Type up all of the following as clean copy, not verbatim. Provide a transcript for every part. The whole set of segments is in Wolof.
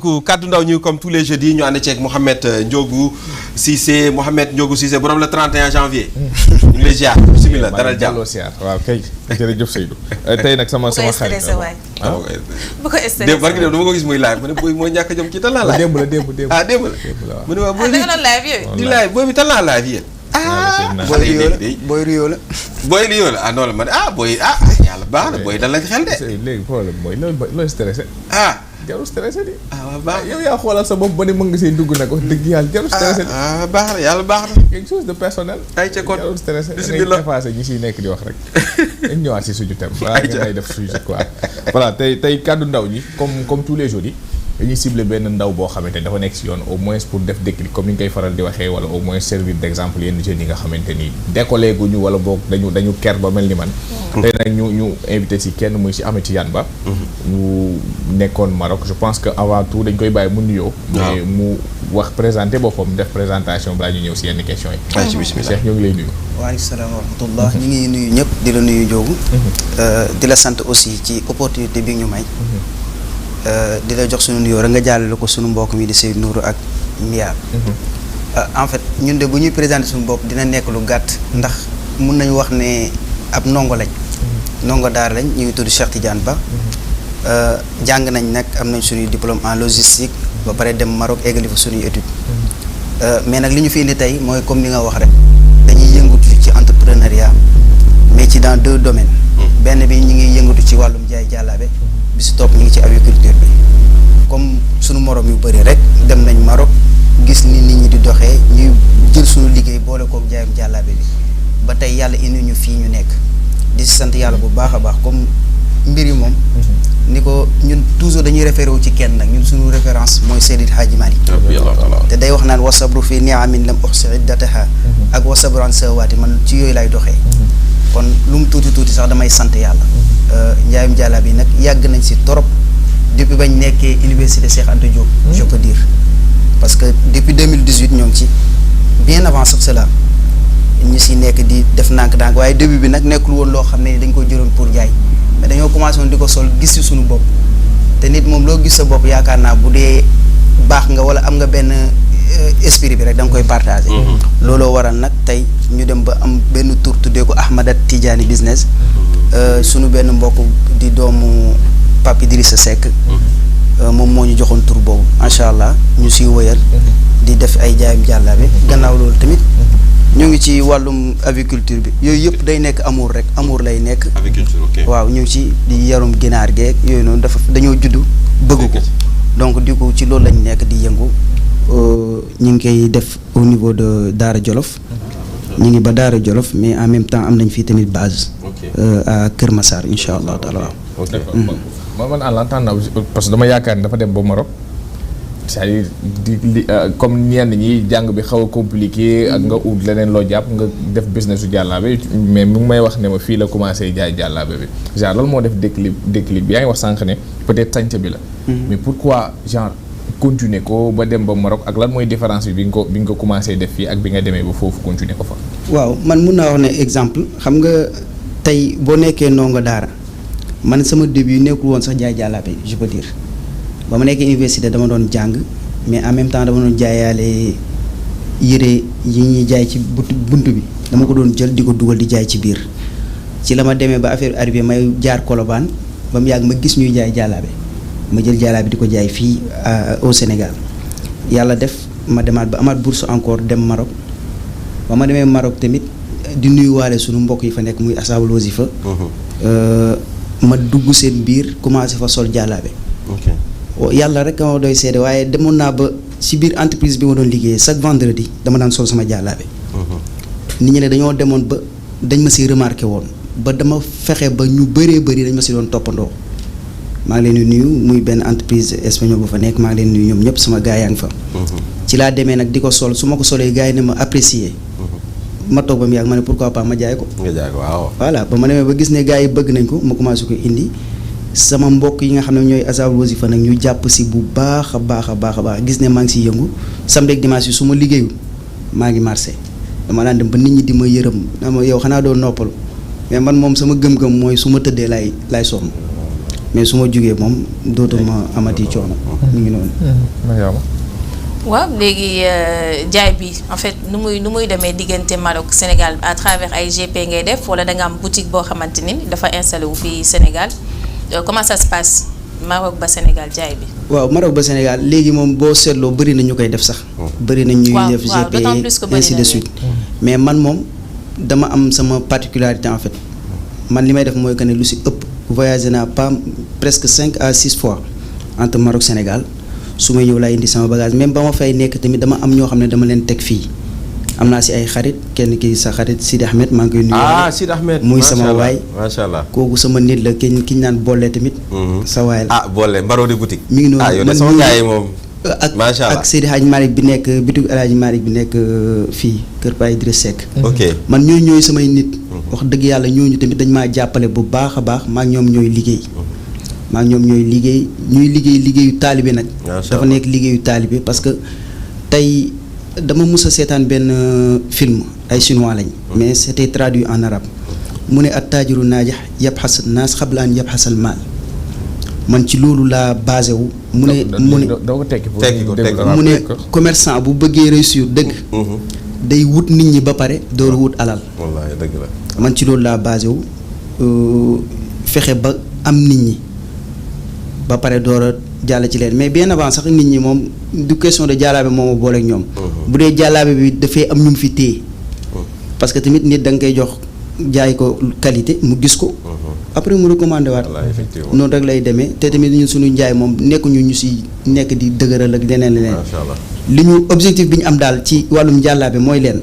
kaddu ndaw ñu comme tous les jeudis ñu ànd ceeg Mouhamed Ndiogou Cissé borom le 31 janvier. ñu ngi lay ziar bisimilah dalal jàmm. waaw kay jërëjëf Seydou. tey nag sama xarit bu ko stressé démb barki démb dama ko gis muy live mu ne booy mooy ñàkk a jom ci tal naa live. démb la mu ne waaw booy bi di live booy bi tal naa live yéen. booy Rio la booy Rio la noonu la ma ne booy yàlla baax na booy dal la xel de. léegi problème mooy looy stressé. jarul stressé di. waaw baax yow yaa xoolal sa bopp ba ne mën nga see dugg nag wax dëgg yàlla jarul stressé di. baax na yàlla baax na. quelque chose de personnel. ay ca kon jarul stressé bisimilah dañuy effacé ñi siy nekk di wax rek. dañ ñëwaat si suñu thème. voilà nga ngay def sujet quoi. voilà tey kàddu ndaw ñi comme tous les jours yi dañuy ciblé benn ndaw boo xamante ni dafa nekk si yoon au moins pour def déclic comme ni ñu koy faral di waxee wala au moins servir d' exemple yenn jeunes yi nga xamante ni décollé guñu wala boog dañu ker ba mel ni man. tey nag ñu invité si kenn muy si Ahmed Tidiane Ba. mu nekkoon Maroc je pense que avant tout dañ koy bàyyi mu nuyoo. mais mu wax présenté boppam def présentation balaa ñu ñëw si yenn questions yi. Cheikh ñoo ngi lay nuyu. waaleykum salaam wa rahmatullah ñu ngi nuyu ñëpp di la nuyu Ndiogou. di la sant aussi ci opportunité bi ñu may. di la jox suñu nuyoo rek nga jàllale ko suñu mbokk mi di Seydou Nourou ak Mia. en fait ñun de bu ñuy présenté suñu bopp dina nekk lu gàtt ndax mun nañu wax ne ab ndongo lañ. ndongo daara lañ ñu ngi tudd Cheikh Tidiane Ba. jàng nañ nag am nañ suñuy diplôme en logistique ba pare dem Maroc eggali fa suñuy étude mais nag li ñu fi indi tey mooy comme ni nga wax rek dañuy yëngatu ci entrepreneuriat mais ci dans 2 domaines. benn bi ñu ngi yëngatu ci wàllum jaay jàllaabe. bi si topp ñu ngi ci agriculture bi comme sunu morom yu bëri rek dem nañ Maroc gis ni nit ñi di doxee ñuy jël suñu liggéey boole kook jaayum jàllaabe bi ba tey yàlla indi ñu fii ñu nekk di si sant yàlla bu baax a baax comme mbir yi moom ni ko ñun toujours dañuy référé wu ci kenn nag ñun suñu référence mooy Seydil Hadji Malick te day wax naan wasabru fi niamin lam uxsi iddataha ak wasabru an sawaati man ci yooyu lay doxee kon lu mu tuuti sax damay sant yàlla njaayum jàllaabe yi nag yàgg nañ si torop depuis bañ nekkee université Cheikh Anta Diop je peux dire parce que depuis 2018 ñoo ngi ci bien avant sax cela ñu si nekk di def ndànk-ndànk waaye début bi nag nekkul woon loo xam ne dañ ko jëloon pour jaay mais dañoo commencé woon di ko sol gis si suñu bopp te nit moom loo gis sa bopp yaakaar naa bu dee baax nga wala am nga benn esprit bi rek da nga koy partagé. looloo waral nag tey ñu dem ba am benn tour tuddee ko Ahmada Tidiane business. sunu benn mbokk di doomu Pape Idrissa Seck. moom moo ñu joxoon tur boobu macha allah ñu siy wëyal. di def ay jaayam jàllaabe. gannaaw loolu tamit ñu ngi ci wàllum aviculture bi yooyu yëpp day nekk amour rek amour lay nekk. aviculture ok waaw ñu ngi ci di yarum ginaar geeg yooyu noonu dañoo juddu bëgg ko donc di ko ci loolu lañ nekk di yëngu. ñu ngi koy def au niveau de Daara Jolof. ñu ngi ba Daara Jolof mais en même temps am nañ fii tamit base. à Kër Massar incha allah taala. ok man en l'entendant parce que dama yaakaar ni dafa dem ba Maroc c'est-à-dire comme ñenn ñi jàng bi xaw a compliqué ak nga ut leneen loo jàpp nga def business su jàllaabe mais mu ngi may wax ne ma fii la commencé jaay jàllaabe bi genre loolu moo def déclic bi yaa ngi wax sànq ne peut-être sànq bi la. mais pourquoi genre. continuer ko ba dem ba Maroc ak lan mooy différence bi nga ko commencé def fii ak bi nga demee ba foofu continuer ko fa. waaw man mun naa wax ne exemple xam nga tey boo nekkee ndongo daara man sama début nekkul woon sax jaay jàllaabe je peux dire ba ma nekkee université dama doon jàng mais en même temps dama doon jaayaale yére yi ñuy jaay ci bunt bi dama ko doon jël di ko dugal di jaay ci biir ci la ma demee ba affaire arrivé may jaar Colobane ba mu yàgg ma gis ñuy jaay jàllaabe ma jël jàllaabe di ko jaay fii au Sénégal yàlla def ma demaat ba amaat bourse encore dem Maroc ba ma demee Maroc tamit di nuyuwaale sunu mbokk yi fa nekk muy asaabul wasifa ma dugg seen biir commencé fa sol jàllaabe yàlla rek ma doy seede waaye demoon naa ba si biir entreprise bi ma doon liggéeyee chaque vendredi dama daan sol sama jàllaabe nit ñi ne dañoo demoon ba dañ ma si remarqué woon ba dama fexe ba ñu bëree bëri dañ ma si doon toppandoo maa ngi leen di nuyu muy benn entreprise espagnole bu fa nekk maa ngi leen di nuyu ñoom ñëpp sama gars yaa ngi fa. ci laa demee nag di ko sol su ma ko solee gars yi ne ma apprécier. ma toog ba mu yàgg ma ne pourquoi pas ma jaay ko. nga jaay ko waaw. voilà ba ma demee ba gis ne gars yi bëgg nañ ko ma commencé ko indi sama mbokk yi nga xam ne ñooy asaabul wasifa nag ñu jàpp si bu baax a baax a baax a baax gis ne maa ngi siy yëngu samedi ak dimanche yi su ma liggéeyul maa ngi marché dama daan dem ba nit ñi di ma yërëm dama yow xanaa doo noppalu mais man moom sama gëm-gëm mooy su ma tëddee laay sonn mais su ma jugee moom dootuma amati coono. mu ngi noonu. waaw léegi jaay bi en fait nu muy demee diggante Maroc Sénégal à travers ay GP ngay def wala da nga am boutique boo xamante ni dafa installé wu fii Sénégal comment ça se passe Maroc ba Sénégal jaay bi. waaw Maroc ba Sénégal léegi moom boo seetloo bëri na ñu koy def sax. bëri na ñuy def GP ainsi de suite. mais man moom dama am sama particularité en fait man li may def mooy que ne lu si ëpp voyagé naa pas presque 5 à 6 fois entre Maroc Sénégal. su may ñëw laay indi sama bagage même ba ma fay nekk tamit dama am ñoo xam ne dama leen teg fii am naa si ay xarit kenn ki sa xarit Sidi Ahmed maa ngi koy nuyu. Sidi Ahmed muy sama waay macha allah kooku sama nit la ki ñu naan boole tamit. sa waay la boole Mbaro de boutique. mi ngi noonu yow de sama gars yi moom. macha allah ak Seydi Hadj Malick bi nekk bitigu El Hadj Malick bi nekk fii Kër Baye Idriss Seck. ok man ñooy samay nit. wax dëgg yàlla ñooñu tamit dañ maa jàppale bu baax a baax maa ñoom ñooy liggéey. maa ngi ñoom ñooy liggéey liggéeyu taalibe nag. dafa nekk liggéeyu taalibe parce que tey dama mus a seetaan benn film ay chinois lañ. mais c'était traduit en arabe. mu ne at-taajiru naajix yabxas naas xabla an yabxasal maal man ci loolu laa basé wu. mu ne commerçant bu bëggee réussir dëgg. day wut nit ñi ba pare door wut alal. wallaahi dëgg la. man ci loolu laa basé wu fexe ba am nit ñi. ba pare door a jàll ci leen mais bien avant sax nit ñi moom du question de jàllaabe moom a booleeg ñoom. bu dee jàllaabe bi dafay am ñu mu fi téye. parce que tamit nit da nga koy jox jaay ko qualité mu gis ko. après mu recommandé waat. noonu rek lay demee te tamit ñun suñu njaay moom nekkuñu ñu si nekk di dëgëral ak leneen. macha allah li ñu objectif bi ñu am daal ci wàllum jàllaabe mooy leen.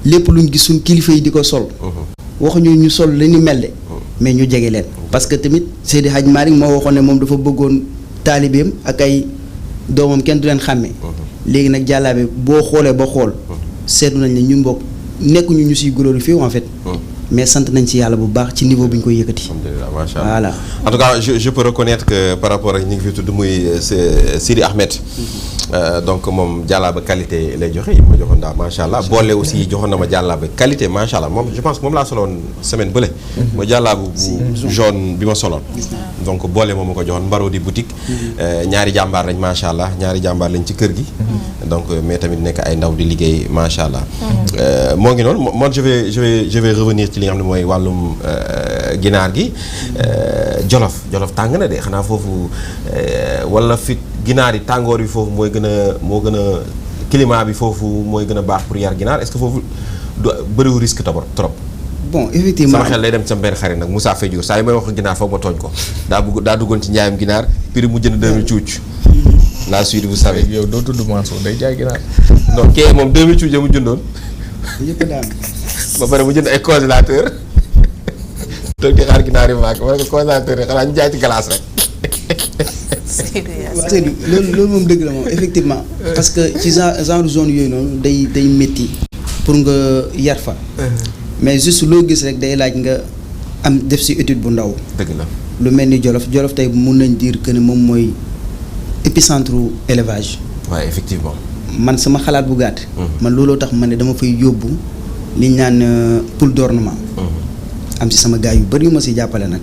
lépp luñ gis suñ kilifa yi di ko sol. waxuñu ñu sol la ñu mel de. mais ñu jege leen parce que tamit Seydi Hadj Malick moo waxoon ne moom dafa bëggoon taalibeem ak ay doomam kenn du leen xàmmee. léegi nag jàllaabe boo xoolee ba xool seetlu nañ ne ñun mbokk nekkuñu ñu siy glorifié en fait. mais sant nañ ci yàlla bu baax ci niveau bi ñu koy yëkkati. alhamdulilah macha allah voilà. en tout cas je peux reconnaître que par rapport ak ñi ngi fi tudd muy Sidi Ahmed. donc moom jàllaaba qualité lay joxe yi ma joxoon daal macha allah boole aussi joxoon na ma jàllaaba qualité macha allah moom je pense que moom laa soloon semaine bële. ma jàllaaba bu jaune bi ma soloon. donc boole moom ma ko joxoon Mbaro di boutique. ñaari jàmbaar lañ macha allah ñaari jàmbaar lañ ci kër gi. donc mais tamit nekk ay ndaw di liggéey macha allah. moo ngi noonu moi je vais revenir ci li nga xam ne mooy wàllum ginaar gi jolof tàng na de xanaa foofu wala fit ginaar yi tàngoor bi foofu moo gën a climat bi foofu mooy gën a baax pour yar ginaar est-ce que foofu du bëriwu risque trop. bon effectivement sama xel lay dem ci sama benn xarit nag Moussa Fédiour saa yi may wax ginaar foofu ma tooñ ko daa duggoon ci njaayam ginaar prix mu jënd 2000 cuuc la suite vous savez. yow doo tudd Mansour day jaay ginaar. non kii moom 2000 cuuc mu jëndoon. yëpp daan ba pare mu jënd ay congélateur toog di xaar ginaar yi maak ma ne ko congélateur yi xanaa ñu jaay ci glace rek. Seydou loolu moom dëgg la moom effectivement parce que ci genre zone yooyu noonu day métti pour nga yar fa. mais juste loo gis rek day laaj nga am def si étude bu ndaw. dëgg la lu mel ni Jolof tey mun nañ dire que ne moom mooy épicentre élevage. waaw effectivement. man sama xalaat bu gàtt. man looloo tax ma ne dama fay yóbbu li ñu naan poule d'ornement. am si sama gars yu bëri yu ma si jàppale nag.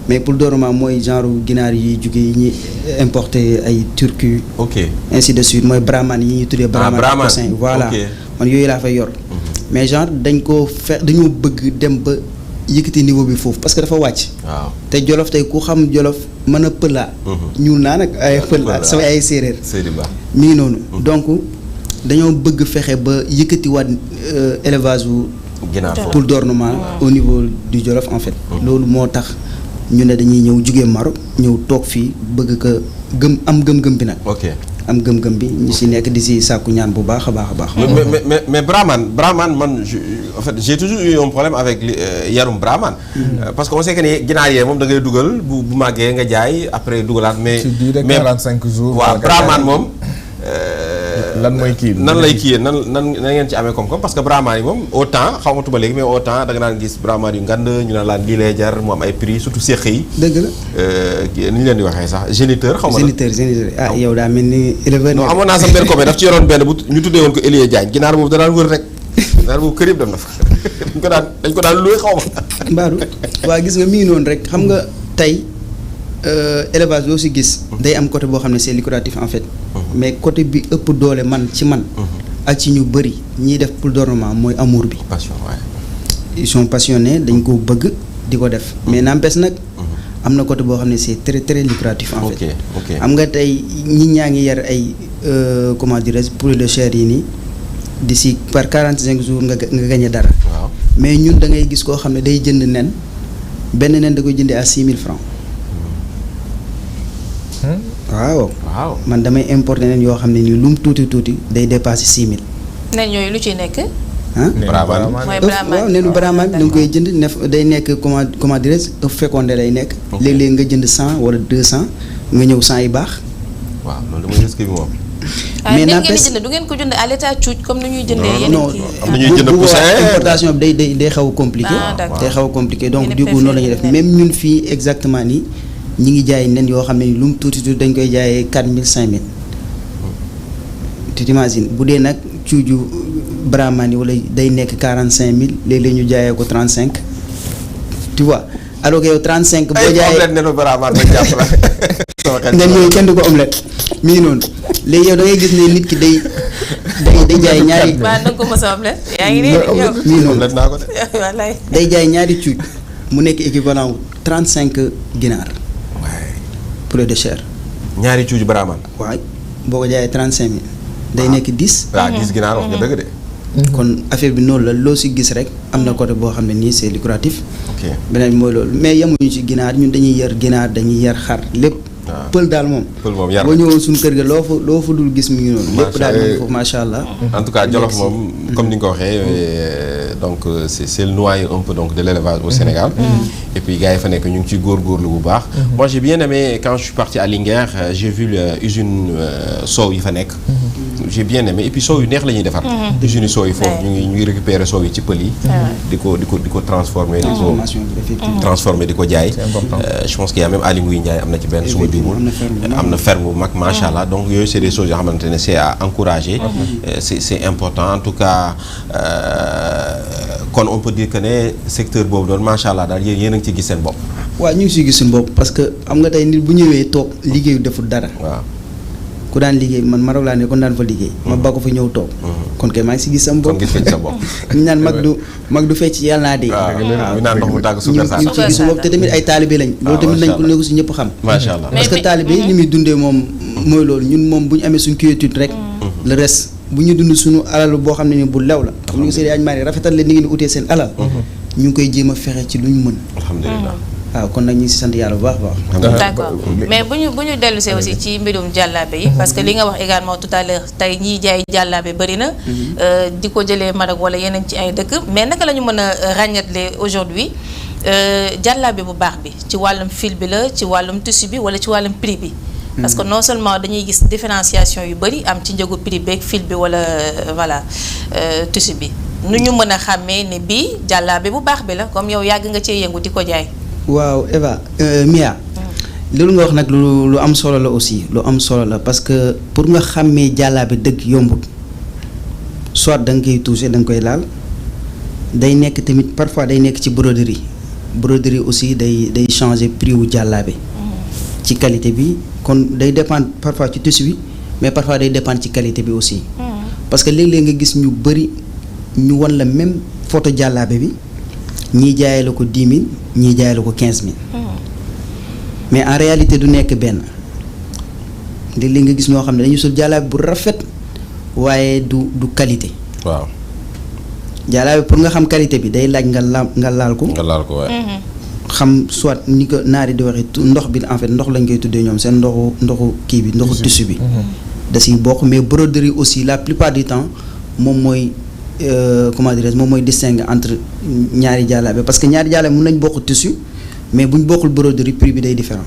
mais poule d'ornement mooy genre ginaar yi jóge yi ñuy importé ay turcu. ok ainsi de suite mooy brahman yi ñuy tuddee. brahman coussin voilà man yooyu laa fay yor. mais genre dañoo bëgg dem ba yëkkati niveau bi foofu parce que dafa wàcc. waaw te Jolof tey ku xam Jolof mën a pëlaa. ñuul naa nag ay pëlaa sama ay séeréer. mi ngi noonu. donc dañoo bëgg fexe ba yëkkatiwaat élevage wu. ginaar poule d'ornement au niveau du Jolof en fait. loolu moo tax ñu ne dañuy ñëw jugee Maroc ñëw toog fii bëgg ko am gëm-gëm bi nag. ok am gëm-gëm bi ñu si nekk di si sàkku ñaan bu baax a baax. mais Brahman man en fait j'ai toujours eu un problème avec yarum Brahman. parce que on sait que ni ginaar yee moom da ngay dugal bu màggee nga jaay après dugalaat mais. mais 45 jours. waaw Brahman moom. lan mooy kii nan lay kii nan ngeen ci amee koom-koom parce que Brahman yi moom au temps xaw ma tuba léegi mais au temps da nga naan gis Brahman yu ngand ñu ne laan lii lay jar mu am ay prix surtout séq yi. dëgg la. ni ñu leen di waxee sax géniteur. xaw ma géniteur ah yow daa mel ni éleveur. non amoon naa sax benn copain daf ci yoroon benn bu ñu tuddee woon ko Elie Diagne ginaar boobu da daan wër rek ginaar boobu kër yëpp dem na fa dañ ko daan loué xaw ma. Mbadou waa gis nga mi ngi noonu rek xam nga tey élevage boo si gis. day am côté boo xam ne c'est lucratif en fait. mais côté bi ëpp doole man ci man. ak ci ñu bëri ñiy def pour d'ornement mooy amour bi. passion waay. ils sont passionnés dañ ko bëgg di ko def mais n'empêche nag. am na côté boo xam ne c'est très très lucratif en fait. ok xam nga tey ñi ñaa ngi yar ay comment dirais-je poulet de chair yi nii d'ici par 45 jours nga gagné dara. waaw mais ñun da ngay gis koo xam ne day jënd nen benn nen da koy jëndee à 6 000 francs. waaw. man damay importer nen yoo xam ne nii lu mu tuuti tuuti day dépasser 6 000. nen yooyu lu ci nekk. Brahman mooy Brahman waaw nenu Brahman bi da nga koy jënd day nekk comment dirais-je œuf fécondé lay nekk. léeg-léeg nga jënd 100 wala 200 nga ñëw 100 yi baax. waaw loolu mooy risque bi moom. mais ngeen di jënd du ngeen ko jënd à l'état cuuj comme ni ñuy jëndee yeneen kii. am na ñuy jënd poussin importation bi day xaw a compliqué. day xaw a compliqué donc du coup noonu la ñuy def même ñun fii exactement nii ñi ngi jaay nen yoo xam ne lu mu tuuti tuuti dañ koy jaayee 4 000 5 000. tu t'imagines bu dee nag cuuju Brahman yi wala day nekk 45 000 léeg-léeg ñu jaayee ko 35 tu vois alors que yow 35. boo jaayee ay omelette nenu Brahman ba jàpp la. nen yooyu kenn du ko omelette mi ngi noonu léegi yow da ngay gis ne nit ki day jaay ñaari. waaw da nga ko mos a omelette. yaa ngi nii yow mi ngi noonu omelette naa ko de. wallaay. day jaay ñaari cuuj mu nekk équivalent 35 ginaar. waay poulet de chair. ñaari cuuju Brahman. waay boo ko jaayee 35 000. day nekk 10. waaw 10 ginaar wax nga dëgg de. kon affaire bi noonu la loo si gis rek am na côté boo xam ne nii c'est lucratif. ok beneen bi mooy loolu mais yemuñu ci ginaar ñun dañuy yar ginaar dañuy yar xar lépp. pël daal moom. pël moom yar boo ñëwoon suñu kër ga loo fa dul gis mi ngi noonu. lépp daal moom foofu macha allah. en tout cas Jolof moom comme ni nga ko waxee donc c'est le noyau un peu donc de l'élevage au Sénégal. et puis gars yi fa nekk ñu ngi ciy góorgóorlu bu baax. moi j'ai bien aimé quand je suis parti à Linguère j'ai vu usine soow yi fa nekk. j'ai bien aimé et puis soow yu neex la ñuy defar. usine soow yi foofu ñu ngi récupérer soow yi ci pël yi. di ko transformer. transformer di ko jaay. je pense qu'il y a même Aly Ngouille Ndiaye am na ci benn suma juumul. am na ferme bu mag macha allah donc yooyu c'est des choses yoo xamante ne c'est à encourager. c'est important en tout cas kon on peut dire que ne secteur boobu doon macha allah daal yéen a ngi ci gis seen bopp. waaw ñu ngi siy gis suñu bopp parce que xam nga tey nit bu ñëwee toog liggéeyu deful dara. waaw ku daan liggéey man Maroc laa ne kon daan fa liggéey. ma ba ko fa ñëw toog. kon kay maa ngi si gis sama bopp. kon gis nga ci sa bopp. ñu naan mag du fecc yàlla naa dee. waaw ñu naan ndox mu tàgg suukar saa. ñu ngi ciy gis suñu bopp te tamit ay taalibe lañ. loolu tamit nañ ko ne ko si ñëpp xam. macha allah parce que taalibe ni muy dundee moom mooy loolu ñun moom bu ñu amee suñu quiétude rek. le reste bu ñu dund suñu alal boo xam ne ni bu lew la. comme ni ko Seydi Hadji Malick rafetal leen ni ngeen di utee seen alal. ñu ngi koy jéem a fexe ci lu ñu mën. alhamdulilah. waaw kon nag ñu ngi si sant yàlla bu baax a baax. d'accord mais bu ñu dellusee aussi ci mbirum jàllaabe yi parce que li nga wax également tout à l'heure tey ñiy jaay jàllaabe bëri na. di ko jëlee Maroc wala yeneen ci ay dëkk mais naka la ñu mën a ràññatle aujourd'hui jàllaabe bu baax bi ci wàllum fil bi la ci wàllum tissu bi wala ci wàllum prix bi. parce que non seulement dañuy gis différenciation yu bëri am ci njëgu prix beeg fil bi wala voilà tissu bi nu ñu mën a xàmmee ne bii jàllaabe bu baax bi la comme yow yàgg nga cee yëngu di ko jaay. waaw Eva Mia loolu nga wax nag lu am solo la aussi lu am solo la parce que pour nga xàmmee jàllaabe dëgg yombut soit da nga koy toucher da nga koy laal day nekk tamit parfois day nekk ci broderie aussi day changer prix wu jàllaabe ci qualité bi kon day dépendre parfois ci tissu bi mais parfois day dépendre ci qualité bi aussi parce que léeg-léeg nga gis ñu bëri ñu wan la même photo jàllaabe bi ñii jaayee la ko 10 000 ñii jaayee la ko 15 000 mais en réalité du nekk benn léeg-léeg nga gis ñoo xam ne dañuy sol jàllaabe bu rafet waaye du qualité. waaw jàllaabe pour nga xam qualité bi day laaj nga laal ko. nga laal ko waaye. xam soit ni ko naari di waxee ndox bi en fait ndox lañ koy tuddee ñoom seen ndoxu kii bi ndoxu tissu bi. da siy bokk mais broderie aussi la plupart du temps moom mooy. comment dirais-je moom mooy distinguer entre ñaari jàllaabe parce que ñaari jàllaabe mën nañ bokk tissu mais buñ bokkul broderie prix bi day différent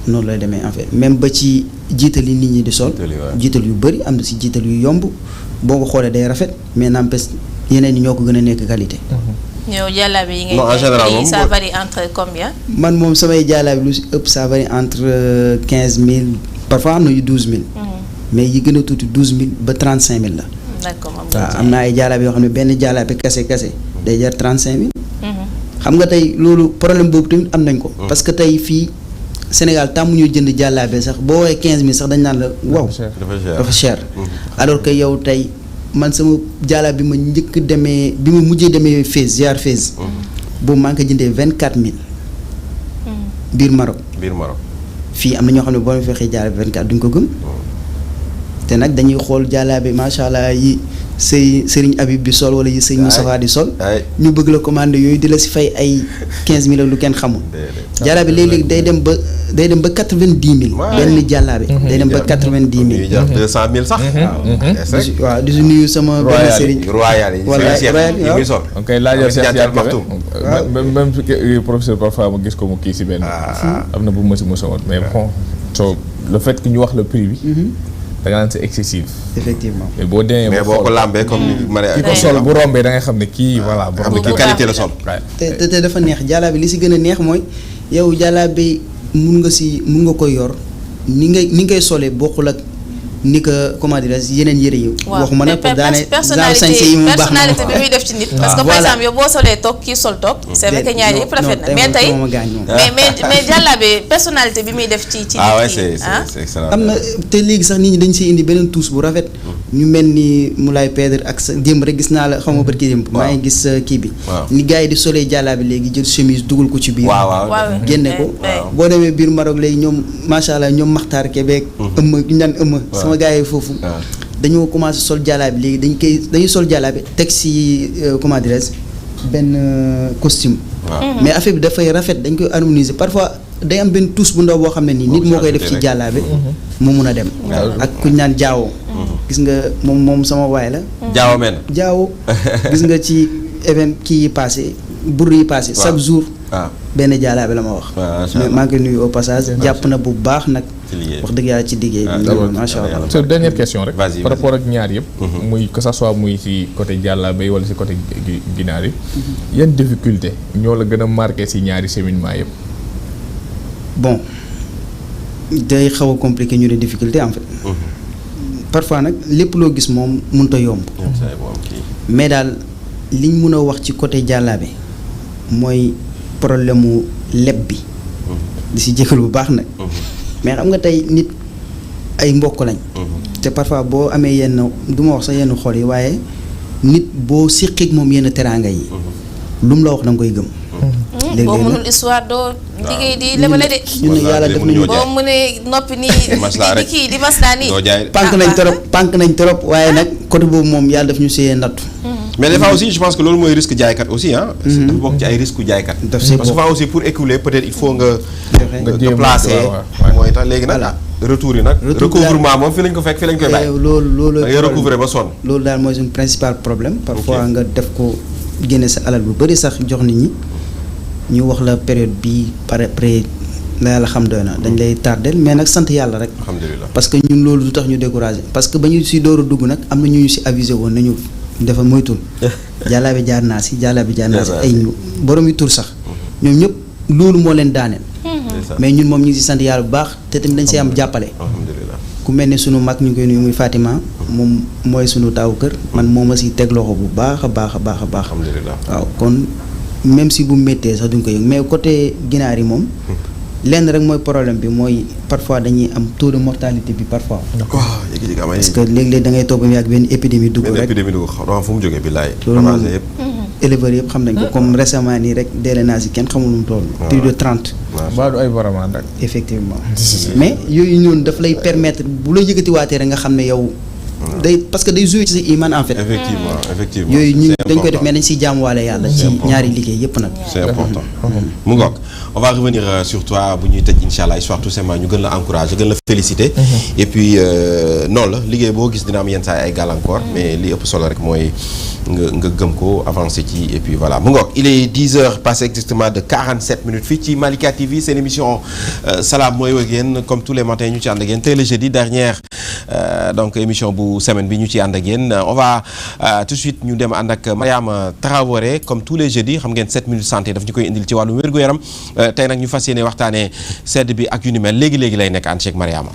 noonu lay demee en fait même ba ci jiital yi nit ñi di sol jiital yu bëri am na si jiital yu yomb boo ko xoolee day rafet mais n'empêche yeneen yi ñoo ko gën a nekk qualité. yow jàllaabe yi ngay non en général moom ça varie entre combien. man moom samay jàllaabe lu si ëpp ça varie entre 15 000 parfois am na yu 12 000 mais yi gën a tuuti 12 000 ba 35 000 la. d'accord waaw am na ay jàllaabe yoo xam ne benn jàllaabe kese day jar 35 000. xam nga tey loolu problème boobu tamit am nañ ko. parce que tey fii Sénégal tàmmuñu jënd jàllaabe sax boo woowee 15000 sax dañ naan la waaw dafa cher alors que yow tey man sama jàllaabe bi ma njëkk demee bi ma mujjee demee Fès ziar Fès boobu maa ngi ko jëndee 24000 biir Maroc fii am na ñoo xam ne boo ma fexee jàllaabe 24 duñ ko gëm te nag dañuy xool jàllaabe macha allah yi Serigne Habib bi sol wala yi Serigne Moustapha di sol ñu bëgg la commandé yooyu di la si fay ay 15000 ak lu kenn xamul jàllaabe léeg-léeg day dem ba 90000 benn jàllaabe day dem ba 90000 200 000 sax waaw di si nuyu sama benn Serigne royal yi yi muy sol ok laajal Cheikh Diagne même professeur parfois ma gis ko mu kii si benn am na bu ma si mosoon mais bon so le fait que ñu wax le prix bi da nga naan c'est excessif. effectivement mais boo demee mais boo ko làmbee comme ni Maria ki ko sol bu rombee da ngay xam ne kii voilà. xam ne kii qualité la sol. te dafa neex jàllaabe li si gën a neex mooy yow jàllaabe mun nga koy yor ni ngay solee bokkul ak ni ko comment dirais yeneen yëre yi. waxuma nag pour daane personnalité bi muy def ci nit. parce que par exemple yow boo solee toog kii sol toog. c'est vrai que ñaar yëpp rafet na mais tey mais jàllaabe personnalité bi muy def ci ah ouais c'est excellent. am na te léegi sax nit ñi dañ siy indi beneen touche bu rafet. ñu mel ni Moulay Pedre ak sa démb rek gis naa la xaw ma barki démb. maa ngi gis kii bi. ni gars yi di solee jàllaabe léegi jël chemise dugal ko ci biir. génne ko. boo demee biir Maroc léegi ñoom macha allah ñoom Maxtaar Québec. ñu naan sama gars yi foofu dañoo commencé sol jàllaabe léegi dañuy sol jàllaabe teg si comment dirais benn costume mais affaire bi dafay rafet dañ koy harmoniser parfois day am benn touche bu ndaw boo xam ne nii nit moo koy def ci jàllaabe mu mun a dem ak kuñ naan jaawoo gis nga moom sama waay la jaawo gis nga ci event kii yi passé bur yi passé chaque jour benn jàllaabe la ma wax mais maa ngi koy nuyu au passage jàpp na bu baax nag wax dëgg yàlla ci liggéey bi macha allah. c'est dernière question rek par rapport ak ñaar yëpp muy que ça soit muy ci côté jàllaabe wala ci côté ginaar yi yan difficulté ñoo la gën a marqué ci ñaari cheminement yëpp bon day xaw a compliqué ñu ne difficulté en fait parfois nag lépp loo gis moom mënut a yomb mais daal liñ mun a wax ci côté jàllaabe mooy problème mu leb bi di si jëkkal bu baax nag mais xam nga tey nit ay mbokk lañ te parfois boo amee yenn du ma wax sax yenn xol yi waaye nit boo séqeek moom yenn teraanga yi lu mu la wax da nga koy gëm boo mënul histoire doo liggéey di lebale de ñun yàlla def nañu boo mënee noppi nii di kii di maslaa nii pànk nañ trop waaye nag côté boobu moom yàlla daf ñu see nattu mais des fois aussi je pense que loolu mooy risque jaaykat aussi ah. dafa bokk ci ay risque jaaykat. parce que souvent aussi pour écouler peut-être il faut nga déplacer mooy tax léegi nag retour yi nag. recouvrement moom fii lañ ko fekk fii lañ koy bàyyi. loolu da ngay recouvrer ba sonn. loolu daal mooy suñu principal problème. parfois nga def ko génne sa alal bu bëri sax jox nit ñi ñu wax la période bi par après la yàlla xam doy na dañ lay tardel mais nag sant yàlla rek. alhamdulilah parce que ñun loolu du tax ñu découragé parce que ba ñu si door a dugg nag am na ñu si avisé woon nañu. dafa moytul jàllaabe jaar naa si ay ñu borom yi tur sax ñoom ñëpp loolu moo leen daaneel mais ñun moom ñu ngi si sant yàlla bu baax te tamit dañ see am jàppale ku mel ne sunu mag ñu ngi koy nuyu muy Fatima moom mooy sunu taawu kër man moo ma si teg loxo bu baax a baax a baax a baax waaw kon même si bu méttee sax duñ ko yëg mais côté ginaar yi moom lenn rek mooy problème bi mooy parfois dañuy am taux de mortalité bi parfois. parce que léeg-léeg da ngay toog ba mu yàgg benn épidémie dugg rek xam fu mu jógee bi laay. loolu moom éleveurs yëpp xam nañ ko comme récemment nii rek deele naa si kenn xamul nu mu toll. plus de 30. waaw du ay baramaan rek. effectivement mais yooyu ñoon daf lay permettre bu la yëkkatiwaatee rek nga xam ne yow. day parce que day jouer ci sa iman en fait. effectivement yooyu ñu dañ koy def mais dañ siy jaamuwaale yàlla. ci ñaari liggéey yëpp nag. c'est important. mu ngoog on va revenir sur toi bu ñuy tëj incha allah histoire tout simplement ñu gën la encourager gën la féliciter. et puis noonu la liggéey boo gis dina am yenn saa ay gàllankoor. mais li ëpp solo rek mooy nga gëm ko avancer ci et puis voilà mu ngoog il est 10h passé exactement de 47 minutes fii ci Malika TV seen émission Salam mooy wëg yéen comme tous les matins ñu ci ànd ak yéen tey le jeudi dernière donc émission bu semaine bi ñu ci ànd ak yéen on va tout de suite ñu dem ànd ak Mariama Traoré comme tous les jeudis xam ngeen 7 minutes santé daf ñu koy indil ci wàllu wér-gu-yaram tey nag ñu fas yéene waxtaanee sedd bi ak yu ni mel léegi lay nekk ànd ceeg Mariama.